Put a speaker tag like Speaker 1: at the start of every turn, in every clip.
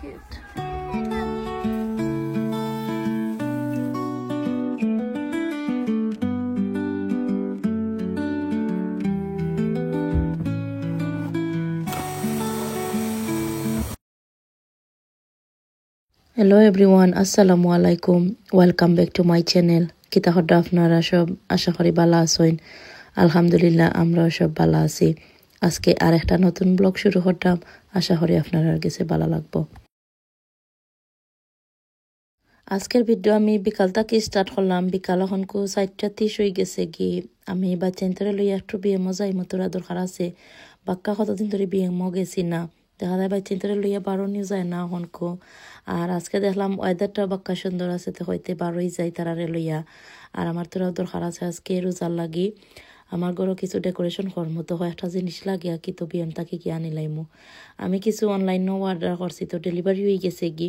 Speaker 1: cute. Hello everyone, assalamu alaikum. Welcome back to my channel. Kita হড্ডা আপনারা সব আশা করি ভালো আছেন। আলহামদুলিল্লাহ আমরা সব ভালো আছি। আজকে আরেকটা নতুন ব্লগ শুরু করলাম। আশা করি আপনাদের কাছে ভালো লাগবে। আজকের ভিডিও আমি বিকাল থেকে স্টার্ট করলাম। বিকাল এখন 4:30 হয়ে গেছে কি আমি বাচ্চাদের লইয়া একটু বিয়ে মজাই মতোরা দরকার আছে। বাক্কা কতদিন ধরে বিয়ে গেছি না। দেখা যায় বাচ্চাদের লইয়া বারো নিয়ে যায় না এখনকো। আর আজকে দেখলাম ওয়েদারটা বাক্কা সুন্দর আছে তো হইতে বারোই যাই তারারে লইয়া। আর আমার তোরা দরকার আছে আজকে রোজার লাগি। আমার ঘরও কিছু ডেকোরেশন করার মতো একটা জিনিস লাগে কি তো বিয়েম তাকে কি আনিলাইমু। আমি কিছু অনলাইনেও অর্ডার করছি তো ডেলিভারি হয়ে গেছে কি।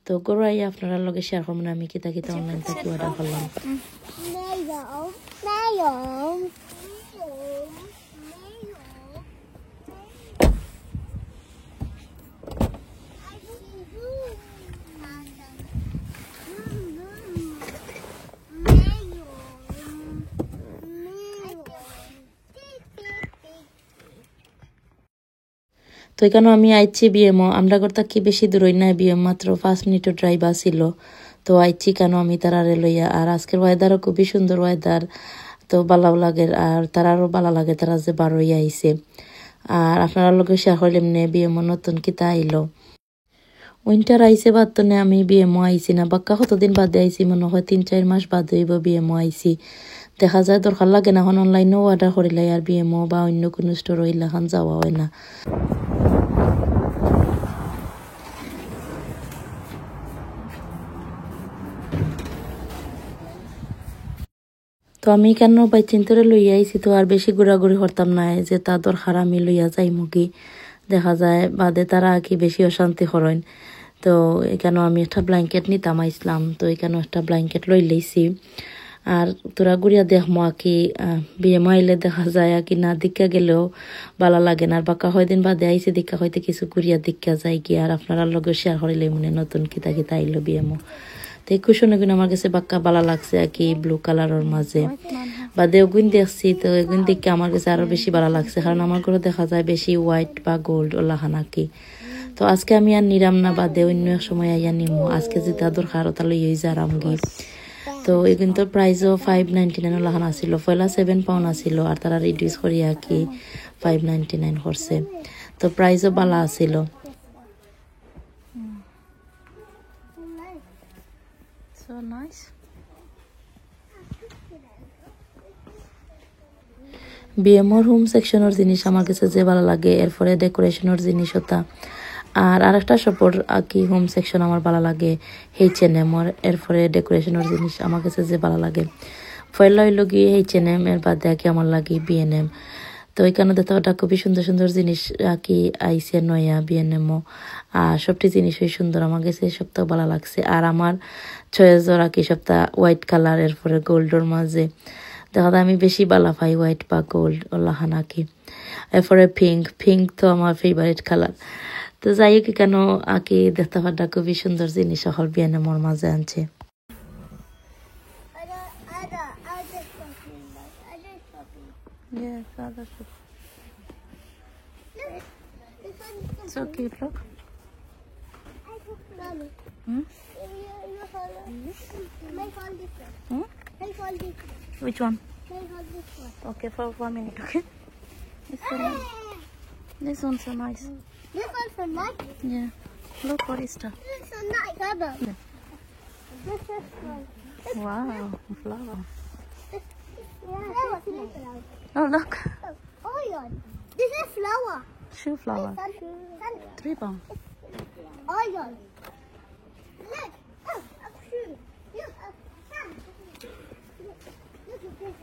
Speaker 1: তো গড়াই আপনারা লগে শেয়ার করব না আমি কিতা কিতা অনলাইন থেকে অর্ডার করলাম। তো এখানে আমি আইছি বিএমও আমরা করতে কি বেশি দূর না বিএম মাত্র 5 মিনিটের ড্রাইভ আছিল। তো আইছি কেন আমি তারারে লইয়া। আর আজকের ওয়েদারও খুবই সুন্দর ওয়েদার তো ভালো লাগে আর তারারও ভালো লাগে তারা যে বারোই আইছে। আর আপনারা লোকে শেয়ার করলাম নে বিএমও নতুন কিতা আইলো। উইন্টার আইছে বাদ তো নে আমি বিএমও আইছি না বাক্কা কতদিন বাদে আইছি মনে হয় 3-4 মাস বাদে হইব বিএমও আইছি। দেখা যায় দরকার লাগে না এখন অনলাইনেও অর্ডার করিলে আর বিএমও বা অন্য কোনো স্টোর হইলে এখন যাওয়া হয় না। তো আমি কেন বাইচিন্তরে লইয়া আইছি তো আর বেশি ঘোরাঘুরি করতাম না যে তা দরকার আমি লইয়া যাই মুগি। দেখা যায় বাদে তারা কি বেশি অশান্তি করেন। তো এখানে আমি একটা ব্ল্যাঙ্কেট নিতাম আইসলাম তো এখানে একটা ব্ল্যাঙ্কেট লই লইছি। আর তোরা ঘুরিয়া দেখমো কি বিয়ে মাইলে দেখা যায় কি না দীক্ষা গেলেও ভালো লাগে না। আর বাক্কা কয়দিন বাদে আইসি দীক্ষা হইতে কিছু ঘুরিয়া দীক্ষা যায় কি আর আপনারা লগে শেয়ার করিলে মনে নতুন কিতা কিতা আইলো বিয়েমো। তো এই কুশনে গুণ আমার কাছে বাক্কা ভালো লাগছে আর কি ব্লু কালারের মাঝে বাদে ওগুন দেখছি তো এগুন দেখে আমার কাছে আরো বেশি ভালো লাগছে কারণ আমার ঘরে দেখা যায় বেশি হোয়াইট বা গোল্ড ওলাহা নাকি। তো আজকে আমি আর নিরাম না বাদে অন্য এক সময় আইয়া নিমু আজকে যে তাদের খারতা লইয়া যারাম গি। তো এগুন তো প্রাইসও 5.99 ওলাহান আসিল পয়লা 7 পাউন্ড আসিল আর তারা রিডিউস করিয়া কি 5.99 করছে। তো প্রাইসও ভালো আসিল। So nice. বিএমওর হোম সেকশনের জিনিস আমার কাছে যে ভালো লাগে এরপরে ডেকোরেশনের জিনিস হতা। আর আরেকটা শপর কি হোম সেকশন আমার ভালো লাগে H&M এরপরে ডেকোরেশনের জিনিস আমার কাছে যে ভালো লাগে পয়লা হইল গিয়ে H&M এর বাদে কি আমার লাগে B&M। তো এখানে দেখতে খুবই সুন্দর সুন্দর জিনিস কি আইসে নয়া B&Mও আর সবটি জিনিসই সুন্দর আমার কাছে সবটা ভালো লাগছে। আর আমার চয়েস কি সবটা হোয়াইট কালার এরপরে গোল্ডের মাঝে দেখা যায় আমি বেশি ভালো পাই হোয়াইট বা গোল্ড ওলাহা নাকি। এরপরে পিঙ্ক তো আমার ফেভারিট কালার। তো যাই হোক কেন কি দেখতে পাটা খুবই সুন্দর জিনিস সকল B&Mর মাঝে আনছে। Yes, other shop. So cute, look. Which one? Okay, for 1 minute, okay? It's so nice. This one's so nice.
Speaker 2: This one's so nice.
Speaker 1: Yeah. Look what is that?
Speaker 2: This is so nice, Abba.
Speaker 1: Yeah.
Speaker 2: This is one.
Speaker 1: Wow, a flower.
Speaker 2: Yeah,
Speaker 1: Oh, look.
Speaker 2: oh my God. This is flower.
Speaker 1: Shoe flower. 3 pounds.
Speaker 2: Oh my God. Look. Oh, a shoe. Look, a sun. Look at this.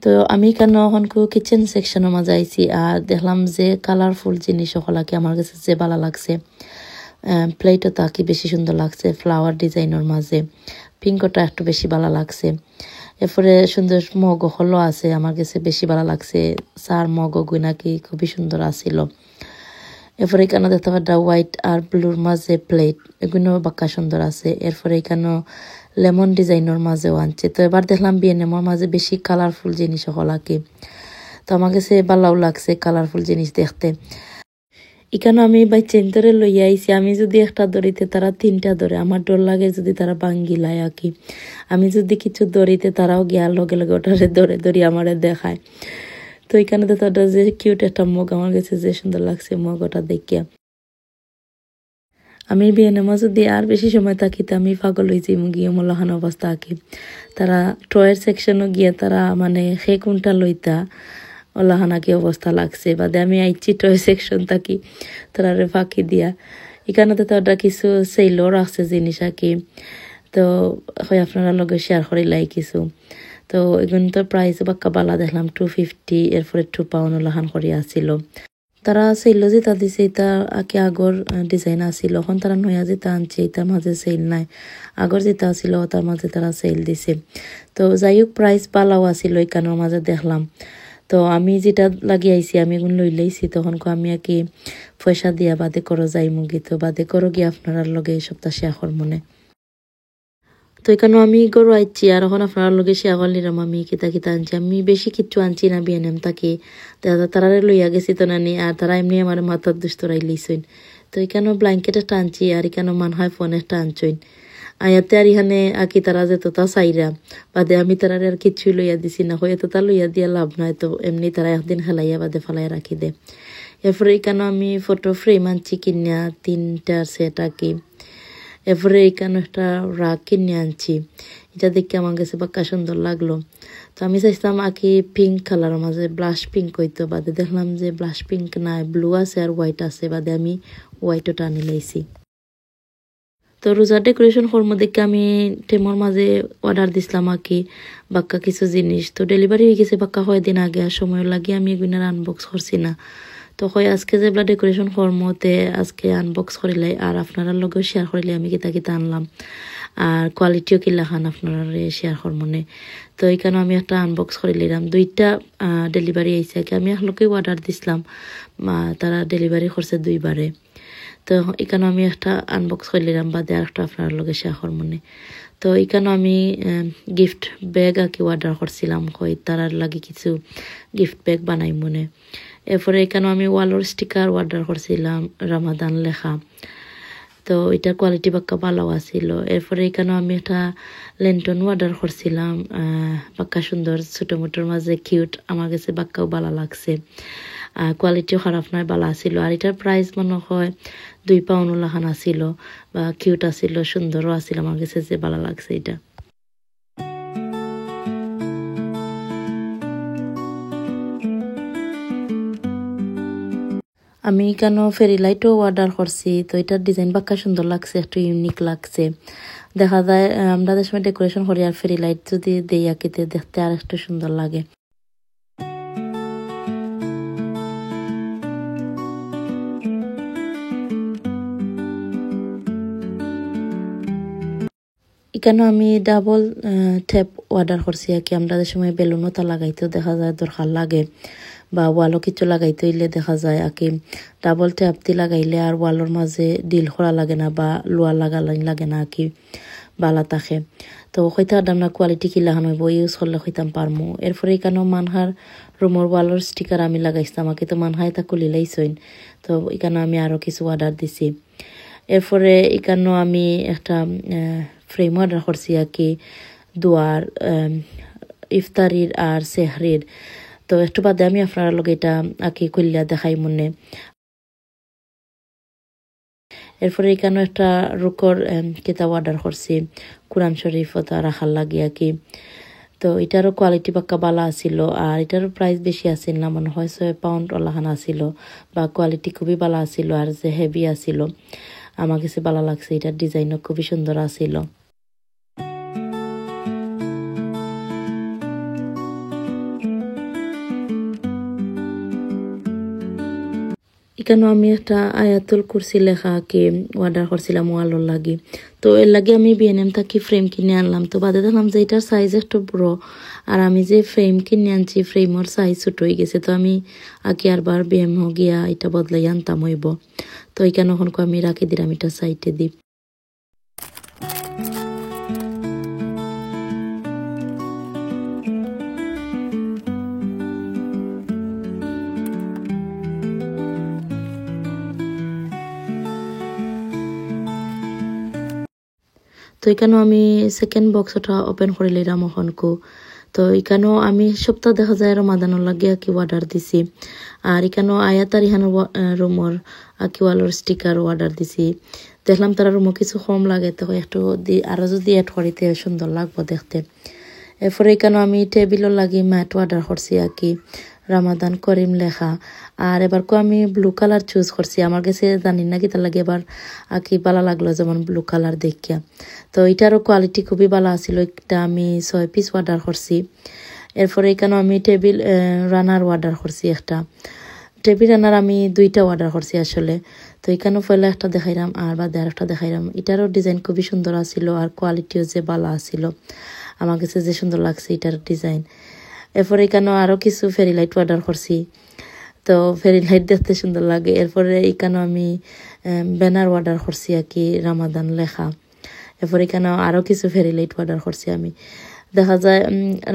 Speaker 1: তো আমি কেন এখন kitchen সেকশনের মাঝে আইছি আর দেখলাম যে colourful জিনিস সকলাকে আমার কাছে যে ভালো লাগছে। প্লেটও তাকি বেশি সুন্দর লাগছে ফ্লাওয়ার ডিজাইনের মাঝে পিঙ্কটা একটু বেশি ভালো লাগছে। এরপরে সুন্দর মগ হলো আছে আমার কাছে বেশি ভালো লাগছে সার মগ নাকি খুবই সুন্দর আছিল। এরপরে এখানে দেখতে পাচ্ছি হোয়াইট আর ব্লুর মাঝে প্লেট, এগুলো বাক্কা সুন্দর আছে। এরপরে এখানে লেমন ডিজাইনের মাঝেও আনছে। তো এবার দেখলাম বিএনএমর মাঝে বেশি কালারফুল জিনিস হল আর কি। তো আমার কাছে ভালোও লাগছে কালারফুল জিনিস দেখতে। এখানে আমি বাচ্চান ধরে লইয়া আইছি, আমি যদি একটা দড়িতে তারা তিনটা ধরে, আমার ডর লাগে যদি তারা ভাঙ্গিলায় আর কি। আমি যদি কিছু দড়িতে তারাও গিয়া লগে লগে ওটারে ধরে ধরি আমারে দেখায়। তো এখানে তো তাদের যে কিউট একটা মগ, আমার কাছে যে সুন্দর লাগছে মগ ওটা দেখিয়া। আমি বিয়েনামা যদি আর বেশি সময় থাকিতে আমি পাগল হয়ে যাই গিয়ে মলাহান অবস্থা আঁকি। তারা টয়ের সেকশনও গিয়ে তারা মানে সে কোনটা লইতা ওলাহানা কি অবস্থা লাগছে, বাদে আমি আইছি টয় সেকশন থাকি তারা ফাঁকি দিয়া। এখানে তো তারা কিছু সেলও রাখছে জিনিস আর কি। তো হয় আপনারা লগে শেয়ার করিলাই কিছু। তো এগুলো তো প্রাইস বাক্কা বালা দেখলাম 250, এরপরে 2 পাউন্ড ওলাহান করি আসছিল। তারা সেল যেটা দিছে এটা আগে আগর ডিজাইন আসিল, এখন তারা নয়া যেটা আনছে এটার মাঝে সেল নাই। আগর যেটা আসিল তার মাঝে তারা সেল দিছে। তো যাই হোক প্রাইস পালাও আসিল এখানের মাঝে দেখলাম। তো আমি যেটা লাগিয়ে আইছি আমি এগুলো লই লাইছি, তখন আমি আর কি পয়সা দিয়া বাদে করো যাই মুগি। তো বাদে করো গিয়ে আপনার লগে এই সপ্তাহ শেয়ার কর মনে। তো এখানে আমি গরু আইছি আর এখন আপনার লগে শেয়ার করলাম আমি কিতা কিতা আনছি। আমি বেশি কিচ্ছু আনছি না বিএনএম তাকে, তারা লইয়া গেছি তো নানি, আর তারা এমনি আমার মাথার দুস্তরাই লিছইন। তো এখানে ব্ল্যাঙ্কেট একটা আনছি আর এখানে মান হয় ফোন একটা আনছইন। আয়াতে আর ইহানে আঁকি তারা যে তোতা চাইরা বাদে আমি তারা আর কিচ্ছুই লইয়া দিছি না, হয়ে তোতা লইয়া দিয়া লাভ নাই। তো এমনি তারা একদিন খেলাইয়া বাদে ফেলাই রাখি দে। এরপরে এখানে আমি ফটো ফ্রেম আনছি কিনিয়া 3টা সেট আঁকি। এরপরে এখানে একটা রাগ কিনে আনছি, এটা দেখে আমার কাছে বাক্কা সুন্দর লাগলো। তো আমি চাইছিলাম আঁকি পিঙ্ক কালার মাঝে ব্লাশ পিঙ্ক হইতো, বাদে দেখলাম যে ব্লাশ পিঙ্ক নাই, ব্লু আছে আর হোয়াইট আছে, বাদে আমি হোয়াইটও টানি লাইছি। তো রোজার ডেকোরেশন কর্ম দেখে আমি টেমর মাঝে অর্ডার দিছিলাম আর কি বাক্কা কিছু জিনিস। তো ডেলিভারি হয়ে গেছে বাক্কা কয়েকদিন আগে, আর সময় লাগিয়ে আমি এগুলো আনবক্স করছি না। তো হয় আজকে যেগুলা ডেকোরেশন কর্মতে আজকে আনবক্স করিলাই আর আপনারা লগেও শেয়ার করিলে আমি কিতা কিতা আনলাম আর কোয়ালিটিও কিলা খান আপনারা শেয়ার কর্মনে। তো এইখানে আমি একটা আনবক্স করে নিলাম, 2টা ডেলিভারি আইসে আর কি। আমি একলোকেও অর্ডার দিছিলাম, তারা ডেলিভারি করছে 2বারে। তো এখানে আমি একটা আনবক্স করে নিলাম, বাদে আর একটা আপনার লগে শেয়ার মনে। তো এখানে আমি গিফট ব্যাগ আর কি অর্ডার করছিলাম, হয় তারার লাগে কিছু গিফট ব্যাগ বানাই মনে। এরপরে এখানে আমি ওয়ালের স্টিকার অর্ডার করছিলাম রামাদান লেখা। তো এটার কোয়ালিটি বাক্কা ভালো আছিল। এরপরে এখানেও আমি একটা ল্যান্টন অর্ডার করছিলাম, বাক্কা সুন্দর ছোটো মোটোর মাঝে কিউট, আমার কাছে বাক্কাও ভালো লাগছে। কোয়ালিটিও খারাপ নয়, ভালো আছিল। আর এটার প্রাইস মনে হয় 2 পাউন্ড লাখান আছিল, বা কিউট আছিল, সুন্দরও আছিল, আমার কাছে যে ভালো লাগছে এটা। আমি কেন ফেরি লাইটও অর্ডার করছি। তো এটার ডিজাইন বাক্কা সুন্দর লাগছে, একটু ইউনিক লাগছে। দেখা যায় আমরা যে সময় ডেকোরেশন করি আর ফেরি লাইট যদি দেই আঁকিতে দেখতে আর একটু সুন্দর লাগে। এখানে আমি ডাবল ট্যাপ অর্ডার করছি আর কি। আমরা যে সময় বেলুনও তা লাগাইতেও দেখা যায় দরকার লাগে, বা ওয়ালও কিছু লাগাইতে হইলে দেখা যায় আর কি ডাবল ট্যাপ দিয়ে লাগাইলে আর ওয়ালের মাঝে ডিল করা লাগে না, বা লোয়া লাগে না আর কি, বালা থাকে। তো হইতে আমরা কোয়ালিটি কি লাগানো হইব ইউজ করলে হইতাম পারমো। এরপরে এখানেও মানহার রুমের ওয়ালের স্টিকার আমি লাগাইছিলাম আর কি। তো মানহায় তা খুলি লাইছইন। তো এখানে আমি আরও কিছু অর্ডার দিছি। এরপরে এখানেও আমি একটা ফ্রেম অর্ডার করছি আর কি, দোয়ার ইফতারির আর সেহরির। তো একটু বাদে আমি আপনার লগে এটা আঁকি খুললিয়া দেখাই মনে। এরপরে এখানে একটা রুকর কিতাব অর্ডার করছি, কোরআন শরীফ ওটা রাখার লাগে আর কি। তো এটারও কোয়ালিটি বাক্কা ভালো আছিল, আর এটারও প্রাইস বেশি আছিল না, মনে হয় 6 পাউন্ড ওলাখান আছিল, বা কোয়ালিটি খুবই ভালো আছিল আর যে হেভি আছিল, আমার কাছে ভালো লাগছে। এটার ডিজাইনও খুবই সুন্দর আছিল। এখানে আমি একটা আয়াতুল কুরসি লেখা কি অর্ডার করছিলাম ওয়ালোর লাগি। তো এর লাগে আমি বিএনএম থাকি ফ্রেম কিনে আনলাম। তো বাদে দেখলাম যে এটার সাইজ একটু বড়, আর আমি যে ফ্রেম কিনে আনছি ফ্রেমের সাইজ ছোট হয়ে গেছে। তো আমি আগে আরবার বিএম গিয়া এটা বদলাই আনতাম হইব। তো এখানে এখন আমি রাখি দিলাম এটা সাইডে দিই। তো এখানেও আমি সেকেন্ড বক্সটা ওপেন করে লইলাম ওখানকু। তো এখানেও আমি সপ্তাহ দেখা যায় রমাদানোর লাগে আঁকি অর্ডার দিছি। আর এখানেও আয়াতার ইহানোর রুমর আঁকি ওয়ালোর স্টিকার অর্ডার দিছি। দেখলাম তারা রুমও কিছু কম লাগে, তো একটু আরও যদি অ্যাড করিতে সুন্দর লাগবো দেখতে। এরপরে এখানেও আমি টেবিলও লাগি ম্যাট অর্ডার করছি আঁকি রামাদান করিম লেখা। আর এবার আমি ব্লু কালার চুজ করছি, আমার কাছে জানি না কি তার লাগে এবার আঁকি ভালো লাগলো যেমন ব্লু কালার দেখিয়া। তো এটারও কোয়ালিটি খুবই ভালো আছিল। একটা আমি 6 পিস অর্ডার করছি। এরপরে এখানে আমি টেবিল রানার অর্ডার করছি একটা। টেবিল রানার আমি 2টা অর্ডার করছি আসলে। তো এখানেও পয়লা একটা দেখাইলাম আর বাদে আর একটা দেখাইলাম। এটারও ডিজাইন খুবই সুন্দর আছিল আর কোয়ালিটিও যে ভালো আছিল, আমার কাছে যে সুন্দর লাগছে এটার ডিজাইন। এরপরে এখানেও আরও কিছু ফেরি লাইট অর্ডার করছি। তো ফেরি লাইট দেখতে সুন্দর লাগে। এরপরে এখানেও আমি ব্যানার অর্ডার করছি আর কি রামাদান লেখা। এরপরে এখানেও আরও কিছু ফেরি লাইট অর্ডার করছি আমি। দেখা যায়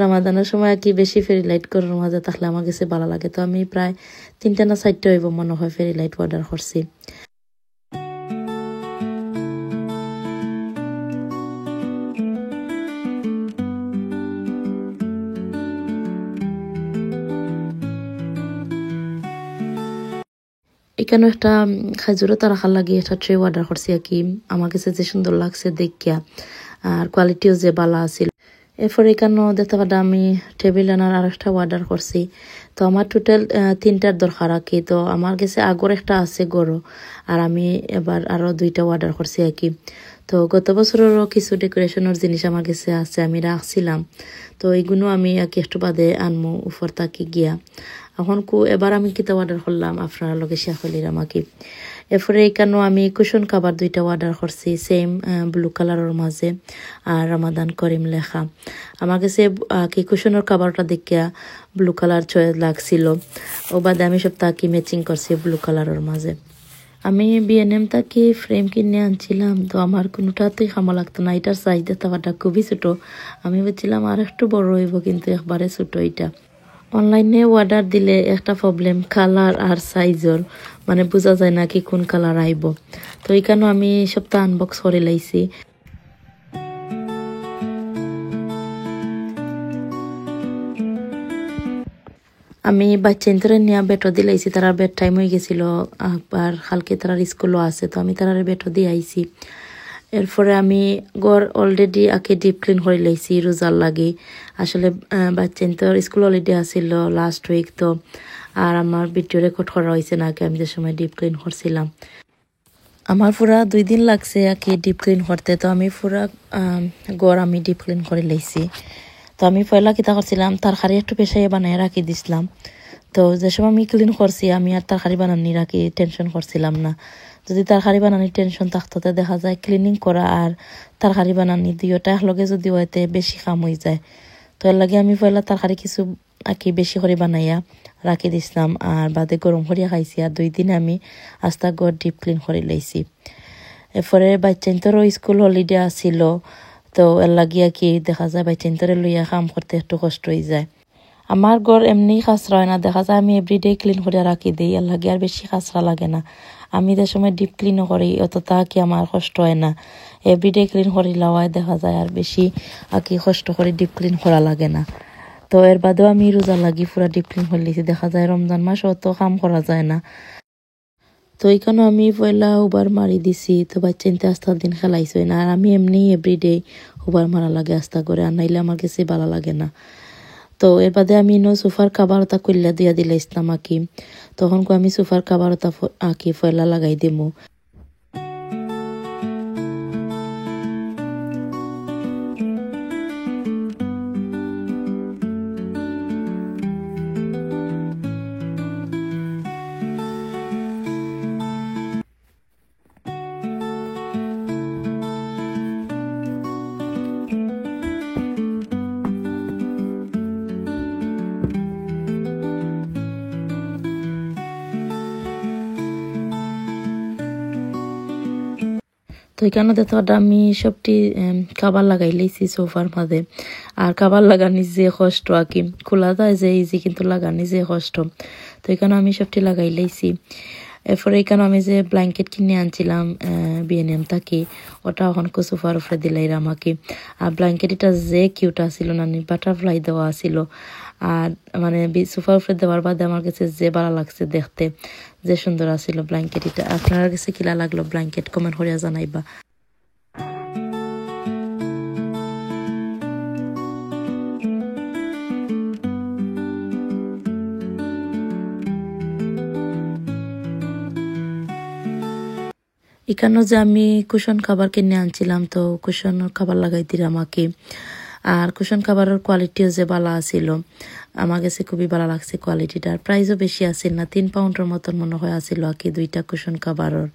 Speaker 1: রামাদানের সময় আর কি বেশি ফেরি লাইট করার মাঝে থাকলে আমার কাছে ভালো লাগে। তো আমি প্রায় 3টা না 4টা হইব মনে হয় ফেরি লাইট অর্ডার করছি। এখানেও একটা খাজুরও তারা খাল লাগিয়ে একটা ট্রে অর্ডার করছি আর কি, আমার কাছে যে সুন্দর লাগছে দেখিয়া আর কোয়ালিটিও যে ভালো আছিল। এরপরে এখানেও দেখতে পাচ্ছি আমি টেবিল আনার আর একটা অর্ডার করছি। তো আমার টোটাল 3টার দরকার আর কি। তো আমার কাছে আগর একটা আছে গরো, আর আমি এবার আরও 2টা অর্ডার করছি আর কি। তো গত বছরেরও কিছু ডেকোরেশনের জিনিস আমার কাছে আছে, আমি রাখছিলাম। তো এইগুলো আমি আর কি একটু বাদে আনমু উপর তাকি গিয়া। এখন এবার আমি কিতা অর্ডার করলাম আপনারা লগে শেয়ার করলাম আর কি। এরপরে এখানেও আমি কুশন কাবার 2টা অর্ডার করছি সেম ব্লু কালারের মাঝে আর রামাদান করিম লেখা। আমার কাছে কি কুশনের কাবারটা দেখিয়া ব্লু কালার চয়েস লাগছিল, ও বাদে আমি সব তাকি ম্যাচিং করছি ব্লু কালারের মাঝে। আমি বিএনএম তাকে ফ্রেম কিনে আনছিলাম, তো আমার কোনোটাতেই খামা লাগতো না। এটার সাইজ দেখতে পাটা খুবই ছোটো, আমি বলছিলাম আর একটু বড় হইব, কিন্তু একবারে ছোটো এটা। অনলাইনে অর্ডার দিলে একটা প্রবলেম কালার আর সাইজর, মানে বোঝা যায় না কি কোন কালার আইব। তো এখানেও আমি সপ্তাহ আনবক্স করে লাইছি। আমি বাচ্চা ইন্তরে নিয়ে বেটো দিলাইছি, তারা বেড টাইম হয়ে গেছিল আর কালকে তারার স্কুলও আছে। তো আমি তারার বেটো দিয়ে আইছি। এরপরে আমি ঘর অলরেডি আগে ডিপ ক্লিন করে লাইছি রোজার লাগে। আসলে বাচ্চা ইন্তর স্কুল হলিডে আসছিল লাস্ট উইক, তো আর আমার ভিডিও রেকর্ড করা হয়েছে না আগে আমি যে সময় ডিপ ক্লিন করছিলাম। আমার পুরা 2 দিন লাগছে আগে ডিপ ক্লিন করতে। তো আমি পুরা ঘর আমি ডিপ ক্লিন করে লাইছি। তো আমি পয়লা কিতা করছিলাম তরকারি একটু পেশাইয়ে বানিয়ে রাখি দিছিলাম। তো যে সময় আমি ক্লিন করছি আমি আর তরকারি বানানি রাখি টেনশন করছিলাম না। যদি তরকারি বানানির টেনশন থাকতো তো দেখা যায় ক্লিনিং করা আর তরকারি বানানি দুইটা একলগে যদি হইতে বেশি কাম হয়ে যায়। তো এর লাগে আমি পয়লা তরকারি কিছু আঁকি বেশি করে বানাইয়া রাখি দিছিলাম আর বাদে গরম করিয়া খাইছি। আর 2 দিন আমি আস্তা ঘর ডিপ ক্লিন করে লাইছি। এরপরে বাচ্চাইন্তরও স্কুল হলিডে আসছিল, তো এর লাগিয়া কি দেখা যায় বাচ্চাইন্তরে লইয়া কাম করতে একটু কষ্ট হয়ে যায়। আমার ঘর এমনি খাসরা হয় না, দেখা যায় আমি এভরিডে ক্লিন করে রাখি দিই, এর লাগে আর বেশি খাসরা লাগে না। আমি যে সময় ডিপ ক্লিনও করি অতটা কি আমার কষ্ট হয় না। এভরিডে ক্লিন করি লাওয়ায় দেখা যায় আর বেশি আর কি কষ্ট করে ডিপ ক্লিন করা লাগে না। তো এর বাদেও আমি রোজা লাগি পুরা ডিপ ক্লিন করে লিছি, দেখা যায় রমজান মাস অত কাম করা যায় না। তো এইখানে আমি পয়লা উবার মারি দিছি। তো বাচ্চা ইনতে আস্তা দিন খেলাইছই না, আর আমি এমনি এভরিডে উবার মারা লাগে আস্তা করে, আর নাইলে আমার কাছে ভালো লাগে না। তো এর বাদে আমি সোফার কাবারতা কইলা দিয়া দিলে ইসলাম আঁকি। তখন আমি সোফার কাবারতা আঁকি ফয়লা লাগাই দিমু। তো এখানে দেখো আমি সবটি খাবার লাগাই লাইছি সোফার মাঝে। আর খাবার লাগানি যে কষ্ট আর কি, খোলা যায় যে ইজি, কিন্তু লাগানি যে কষ্ট। তো এখানে আমি সবটি লাগাই লাইছি। এরপরে এখানে আমি যে ব্ল্যাঙ্কেট কিনে আনছিলাম বিএনএম থাকি, ওটা এখন সোফার উপরে দিলাই আমাকে। আর ব্ল্যাঙ্কেট এটা যে কিউট আসছিল না, বাটারফ্লাই দেওয়া আসছিল। আর মানে সোফার উপরে দেওয়ার বাদে আমার কাছে যে ভালো লাগছে দেখতে, যে সুন্দর আসছিল ব্ল্যাঙ্কেট। এটা আপনার কাছে কিলা লাগলো ব্ল্যাঙ্কেট কমেন্ট করে জানাইবা। এখানে যে আমি কুশন খাবার কিনে আনছিলাম, তো কুশন খাবার লাগাই দিলাম আমাকে। আর কুশন খাবারের কোয়ালিটিও যে ভালো আছিল, আমার কাছে খুবই ভালো লাগছে কোয়ালিটিটা। আর প্রাইসও বেশি আসছিল না, 3 পাউন্ডের মতন মনে হয় আসছিল আর কি 2টা কুশন খাবারের।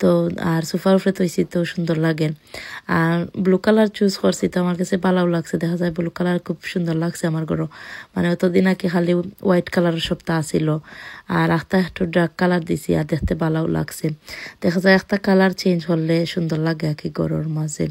Speaker 1: তো আর সোফার উপরে তৈছি তো সুন্দর লাগে। আর ব্লু কালার চুজ করছি, তো আমার কাছে ভালোও লাগছে। দেখা যায় ব্লু কালার খুব সুন্দর লাগছে আমার ঘরও। মানে অতদিন আগে খালি হোয়াইট কালারের সবটা আসিল, আর একটা একটু ডার্ক কালার দিছি, আর দেখতে ভালোও লাগছে। দেখা যায় একটা কালার চেঞ্জ হলে সুন্দর লাগে আর কি ঘরের মাঝে।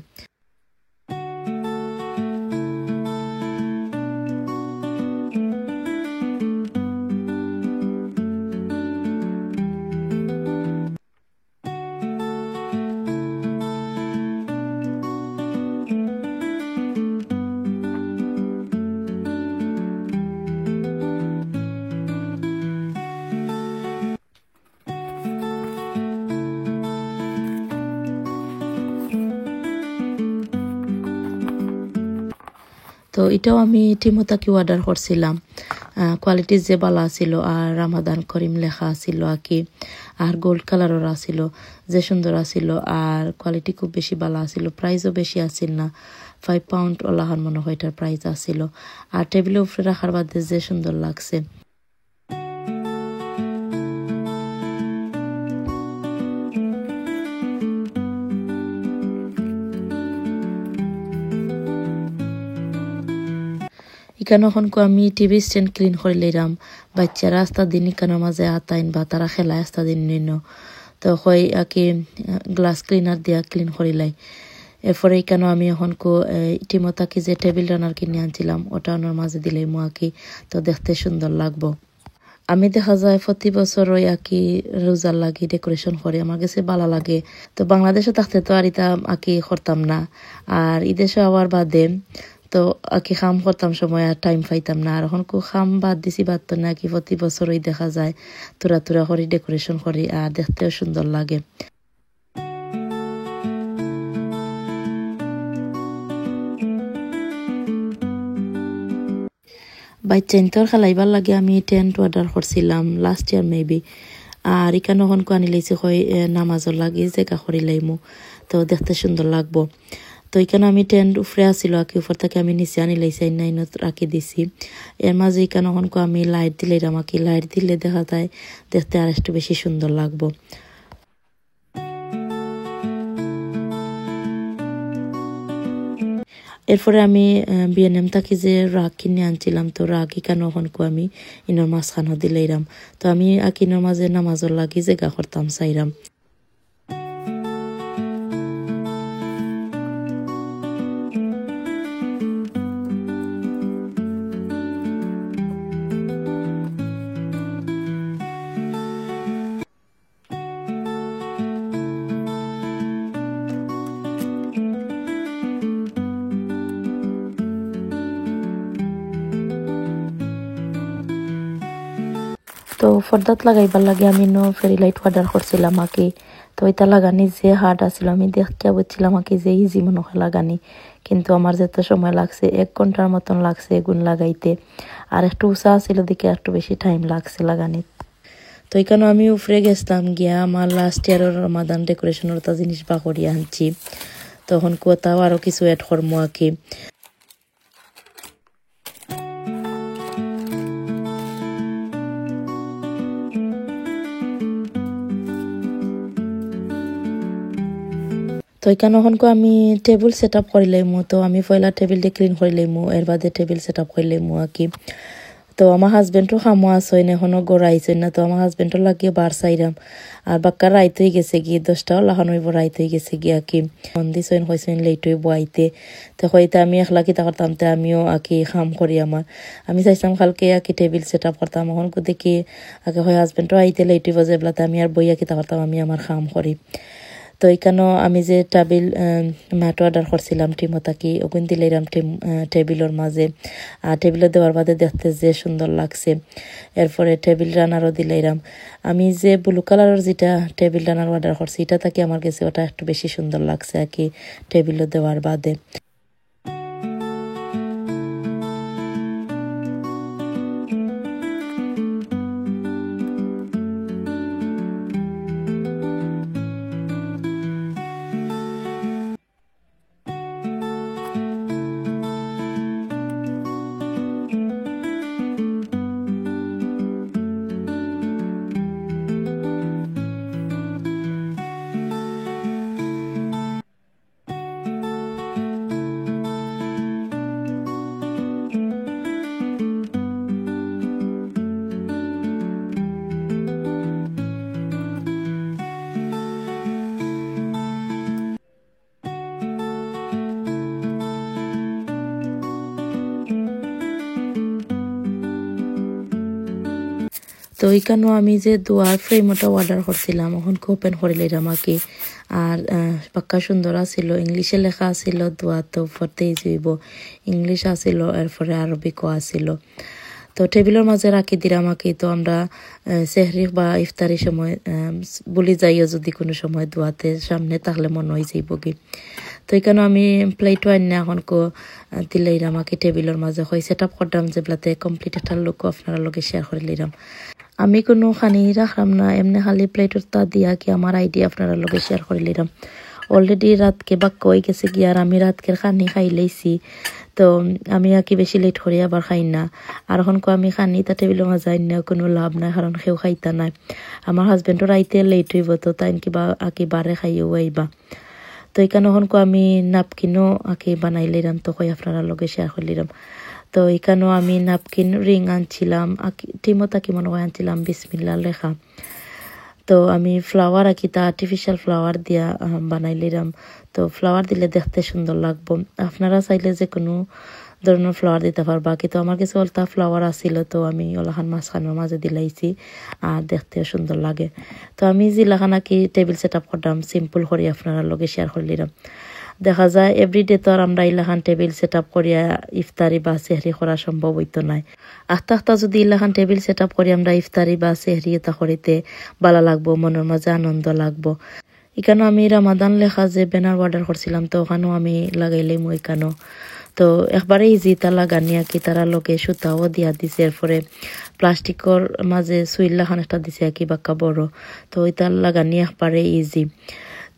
Speaker 1: তো এটাও আমি টিমোতাকে অর্ডার করছিলাম, কোয়ালিটি যে ভালো ছিল। আর রামাদান করিম লেখা আছিল আর কি, আর গোল্ড কালারের আছিল, যে সুন্দর আছিল। আর কোয়ালিটি খুব বেশি ভালো আছিল, প্রাইসও বেশি আছিল না, 5 পাউন্ড ওলাহার মনে হয় এটার প্রাইস আছিল। আর টেবিলের উপরে রাখার বাদে যে সুন্দর লাগছে। এখানে এখন আমি টিভি স্ট্যান্ড ক্লিন করে লইলাম। বাচ্চারা আস্তা দিন এখানের মাঝে আতাইন বা তারা খেলায় আস্তা দিন নিন, তো হয় আকি গ্লাস ক্লিনার দিয়া ক্লিন করিলাই। এরপরে এখানে আমি এখন ইটিমতাকে যে টেবিল রানার কিনে আনছিলাম, ওটা ওনার মাঝে দিলাই আঁকি, তো দেখতে সুন্দর লাগবো। আমি দেখা যায় প্রতি বছর ওই আঁকি রোজার লাগি ডেকোরেশন করি, আমার কাছে ভালো লাগে। তো বাংলাদেশে থাকতে তো আর এটা আঁকি করতাম না, আর ইদেশে আবার বাদে তো আঁকি খাম করতাম সময় আর টাইম পাইতাম না। আর এখন খাম বাদ দিছি, বাদ তো না কি প্রতি বছরই দেখা যায় তোরা তোরা করি ডেকোরেশন করি, আর দেখতেও সুন্দর লাগে। বাচ্চা ইন্তর খেলাইবার লাগে আমি টেন্ট অর্ডার করছিলাম লাস্ট ইয়ার মেবি। আর এখানে এখন আনি লাইছি হয় নামাজর লাগে জায়গা করি লাইমু, তো দেখতে সুন্দর লাগবো। তো এখানে আমি টেন্ট উফরে আসছিল আঁকি, উপর থেকে আমি নিচে আনি লাইছি, নাইনত রাখি দিছি। এর মাঝে এখানে এখন আমি লাইট দিলে আমাকে, লাইট দিলে দেখা যায় দেখতে আর একটু বেশি সুন্দর লাগবো। এরপরে আমি বিএনএম থাকি যে রাগ কিনে আনছিলাম, তো রাগ এখানে এখন আমি ইনোর মাঝখানে দিলাইরাম। তো আমি আকিনোর মাঝে নামাজর লাগি জায়গা করতাম চাইরাম। তো ফর্দাত লাগাইবার লাগে আমি ফেরি লাইট অর্ডার করছিলাম আঁকি। তো এটা লাগানি যে হার্ড আসছিল, আমি দেখতে বুঝছিলাম আঁকি যে ইজি মনে হয় লাগানি, কিন্তু আমার যেত সময় লাগছে 1 ঘন্টার মতন লাগছে এগুন লাগাইতে। আর একটু উষা ছিল দিকে একটু বেশি টাইম লাগছে লাগানি। তো এখানে আমি উপরে গেছিলাম গিয়া আমার লাস্ট ইয়ারের রমাদান ডেকোরেশনের একটা জিনিস বা করিয়া আনছি, তখন কোথাও আরো কিছু অ্যাড করবো আঁকি। তো এখানে এখন আমি টেবিল সেট আপ করি লাইমু। তো আমি পয়লা টেবিলটা ক্লিন করি লাইমু, এর বাদে টেবিল সেট আপ করি লাইমু আঁকি। তো আমার হাজবেন্ডও খামো আসইন এখনো গড়াইছেন না তো আমার হাজবেন্ডও লাগিয়ে বার চাইরাম আর বাক্কা রাইত হয়ে গেছে গিয়ে 10টাও লাখান হইব রাইত হয়ে গেছে গিয়া কি মন্দি সইন হয়েছেন লেট হইব আইতে তো হইতে আমি একলা কিতা করতাম তে আমিও আকি খাম করি আমি চাইছিলাম কালকে আকি টেবিল সেট আপ করতাম এখন দেখি আগে হয় হাজবেন্ডও আইতে লেট হইব যে বেলাতে আমি আর বইয়া কিতা করতাম আমি আমার খাম করি তো এখানেও আমি যে টেবিল ম্যাট অর্ডার করছিলাম টিমতাকি ওগুন দিলাম টেবিলের মাঝে আর টেবিলে দেওয়ার বাদে দেখতে যে সুন্দর লাগছে এরপরে টেবিল রানারও দিলাম আমি যে ব্লু কালারের যেটা টেবিল রানার অর্ডার করছি এটা তাকে আমার কাছে ওটা একটু বেশি সুন্দর লাগছে আর কি টেবিলে দেওয়ার বাদে তো এইখানেও আমি যে দুয়ার ফ্রেম ওটা অর্ডার করছিলাম এখন ওপেন করে লইলাম আমাকে আর পাক্কা সুন্দর আছিল ইংলিশে লেখা আছিল দুয়া তো ফতেই যাইব ইংলিশ আছিল এরপরে আরবিকও আছিল তো টেবিলের মাঝে রাখি দিলাম আমাকে তো আমরা সেহরি বা ইফতারির সময় বলি যাইও যদি কোনো সময় দোয়াতে সামনে তাহলে মনে হয়ে যাইব কি তো এখানে আমি প্লেটও আনি এখন দিলেই আমাকে টেবিলের মাঝে হয় সেট আপ করতাম যেগুলাতে কমপ্লিট একটা লুক আপনারা লগে শেয়ার করে লইলাম আমি কোনো খানি রাখলাম না এমনি খালি প্লেটের তা দিয়া কি আমার আইডিয়া আপনারা লগে শেয়ার করে লইলাম অলরেডি রাতকে বাক্য হয়ে গেছে কি আর আমি রাতকে খানি খাই লাইছি তো আমি আর কি বেশি লেট করি আবার খাই না আর এখন আমি খানি তা টেবিলের মাঝে যাই না কোনো লাভ নাই কারণ কেউ খাইতা নাই আমার হাজবেন্ডও আইতে লেট হইব তো তাই কিবা আকি বারে খাইও আইবা তো এখানে এখন আমি নাপকিনও আকি বানাই লইলাম তো কই আপনারা লগে শেয়ার করে লইলাম তো এখানেও আমি নাপকিন রিং আনছিলাম টিমতা কি মনে হয় আনছিলাম বিসমিল্লাহ লেখা তো আমি ফ্লাওয়ার আঁকিতা আর্টিফিশিয়াল ফ্লাওয়ার দিয়া বানাই লইলাম তো ফ্লাওয়ার দিলে দেখতে সুন্দর লাগবো আপনারা চাইলে যে কোনো ধরনের ফ্লাওয়ার দিতে পারবা কিন্তু আমার কাছে ওলতা ফ্লাওয়ার আসছিল তো আমি ওলাখান মাঝখানের মাঝে দিলাইছি আর দেখতেও সুন্দর লাগে তো আমি যেলাখান আঁকি টেবিল সেট আপ করতাম সিম্পল করে আপনারা লগে শেয়ার করে দিলাম দেখা যায় এভরিডে তো আর আমরা ইলাখান টেবিল সেট আপ করিয়া ইফতারি বা সেহরি করা সম্ভব হইতো নাই আস্তে যদি ইলাখান টেবিল সেট আপ করি আমরা ইফতারি বা সেহরি এটা করিতে ভালো লাগবো মনের মাঝে আনন্দ লাগবো এখানেও আমি রামাদান লেখা যে ব্যানার অর্ডার করছিলাম তো ওখানেও আমি লাগাইলাম ওইখানেও তো একবারে ইজি তা লাগানি আর কি তারা লোকে সুতাও দিয়া দিছে এরপরে প্লাস্টিকর মাঝে সুইল্লাখান একটা দিছে আর কি বাক্কা বড় তো ওইটা লাগানি একবারে ইজি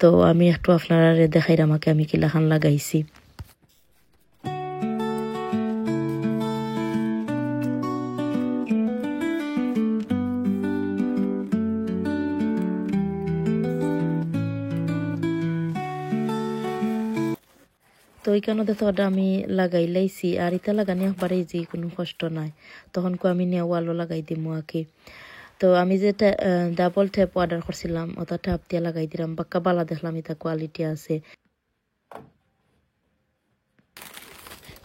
Speaker 1: তো আমি একটু আপনারা দেখাইলাম আমাকে আমি কিলাখান লাগাইছি তো ওইখানে দেখো আমি লাগাই লাইছি আর ইটা লাগানি একবারে ইজি কোনো কষ্ট নাই তখন আমি নেওয়ালও লাগাই দিম আঁকি তো আমি যে ডাবল ট্যাপ অর্ডার করছিলাম ওটা ট্যাপ দিয়ে লাগাই দিলাম বাক্কা বালা দেখলাম এটা কোয়ালিটি আছে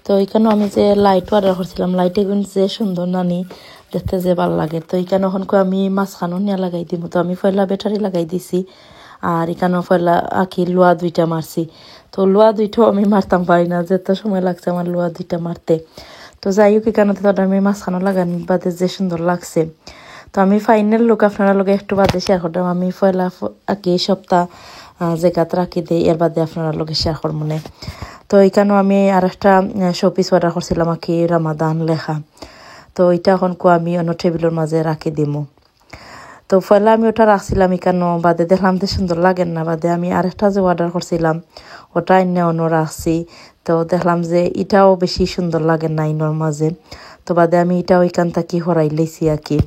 Speaker 1: তো এখানে আমি যে লাইট অর্ডার করছিলাম লাইট এগুন যে সুন্দর নানি দেখতে যে ভালো লাগে তো এখানে এখন আমি মাঝখানও নিয়ে লাগাই দিব তো আমি পয়লা ব্যাটারি লাগাই দিছি আর এখানেও পয়লা আঁকি লোয়া দুইটা মারছি তো লোয়া দুইটাও আমি মারতাম পারি না যেত সময় লাগছে আমার লোয়া দুইটা মারতে তো যাই হোক এখানে তো আমি মাঝখানও লাগানি বাদে যে সুন্দর লাগছে তো আমি ফাইনাল লুক আপনারা লগে একটু বাদে শেয়ার করতাম আমি পয়লা আঁকি সপ্তাহ জায়গাত রাখি দিই এর বাদে আপনারা লগে শেয়ার করব মনে তো এখানেও আমি আর একটা শোপিস অর্ডার করছিলাম আঁকি রামাদান লেখা তো এটা এখন আমি অন্য টেবিলের মাঝে রাখি দিমু তো পয়লা আমি ওটা রাখছিলাম এখানেও বাদে দেখলাম যে সুন্দর লাগেন না বাদে আমি আরেকটা যে অর্ডার করছিলাম ওটা এনে অন্য রাখছি তো দেখলাম যে এটাও বেশি সুন্দর লাগে না ইনোর মাঝে তো বাদে আমি এটাও এখান থেকে হরাই লাইছি আর কি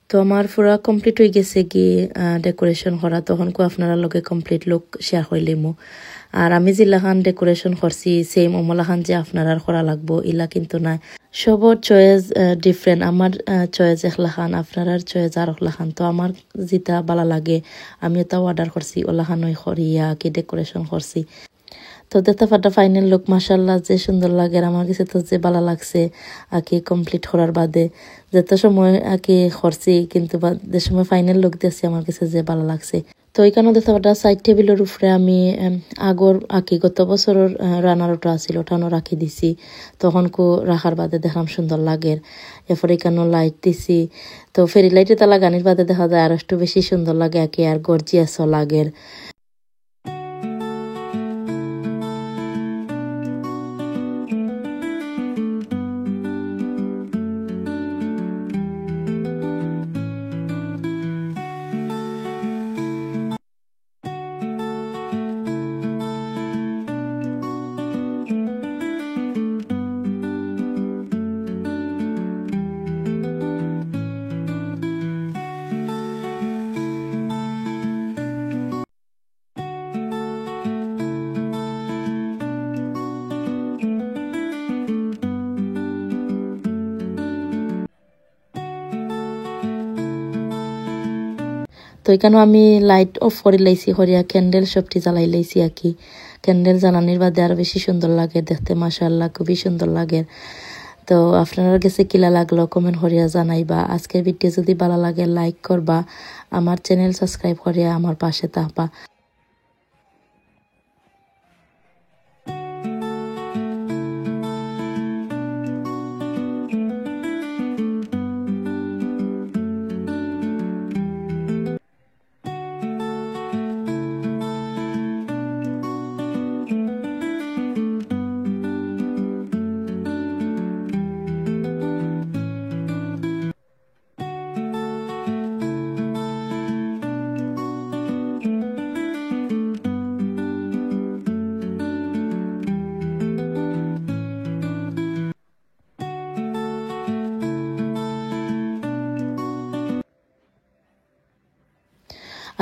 Speaker 1: তো আমার পুরা কমপ্লিট হয়ে গেছে কি ডেকোরেশন করা তখন আপনারা লগে কমপ্লিট লুক শেয়ার হইলিমু আর আমি যেলাখান ডেকোরেশন করছি সেম ওমলাখান যে আপনার আর করা লাগবো ইলা কিন্তু নাই। সবর চয়েস ডিফারেন্ট, আমার চয়েস একলাখান, আপনার চয়েস আর একলাখান। তো আমার যেটা ভালো লাগে আমি এটা অর্ডার করছি, ওলাখান ওই করিয়া কি ডেকোরেশন করছি। তো দেখতে ফাটা ফাইনাল লুক মাশাল্লাহ যে সুন্দর লাগে, আমার কাছে তো যে ভালো লাগছে আঁকি কমপ্লিট করার বাদে। যত সময় আঁকি করছি কিন্তু যে সময় ফাইনাল লুক দিয়েছি আমার কাছে যে ভালো লাগছে। তো এইখানে দেখতে পাটা সাইড টেবিলের উপরে আমি আগর আঁকি গত বছরের রানার ওটা আছিল ওটানো রাখি দিছি, তখন রাখার বাদে দেখলাম সুন্দর লাগে। এরপরে এখানেও লাইট দিছি, তো ফেরি লাইটে তালা গানির বাদে দেখা যায় আর একটু বেশি সুন্দর লাগে আঁকি আর গর্জিয়াসও লাগে। তো এখানেও আমি লাইট অফ করে লাইছি, করিয়া ক্যান্ডেল সবটি জ্বালাই লাইছি আর কি। ক্যান্ডেল জ্বালানির বাদে আরো বেশি সুন্দর লাগে দেখতে, মাশাআল্লাহ খুবই সুন্দর লাগে। তো আপনারা কাছে কিলা লাগলো কমেন্ট করিয়া জানাইবা। আজকের ভিডিও যদি ভালো লাগে লাইক করবা, আমার চ্যানেল সাবস্ক্রাইব করিয়া আমার পাশে থাকবা।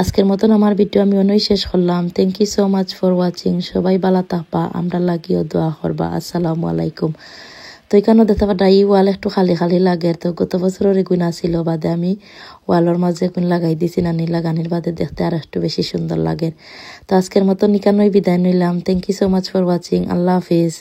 Speaker 1: আজকের মতন আমার ভিডিও আমি অনই শেষ করলাম। Thank you so much for watching. সবাই ভালো থাকবা, আমরা লাগিও দোয়া করবা। আসসালামু আলাইকুম। তো এখানেও দেখতে পাটা এই ওয়াল একটু খালি খালি লাগে, তো গত বছরের এগুন আসিল বাদে আমি ওয়ালের মাঝে এগুন লাগাই দিছি, না লাগানির বাদে দেখতে আর একটু বেশি সুন্দর লাগে। তো আজকের মতন এখানেই বিদায় নিলাম। Thank you so much for watching. আল্লাহ হাফিজ।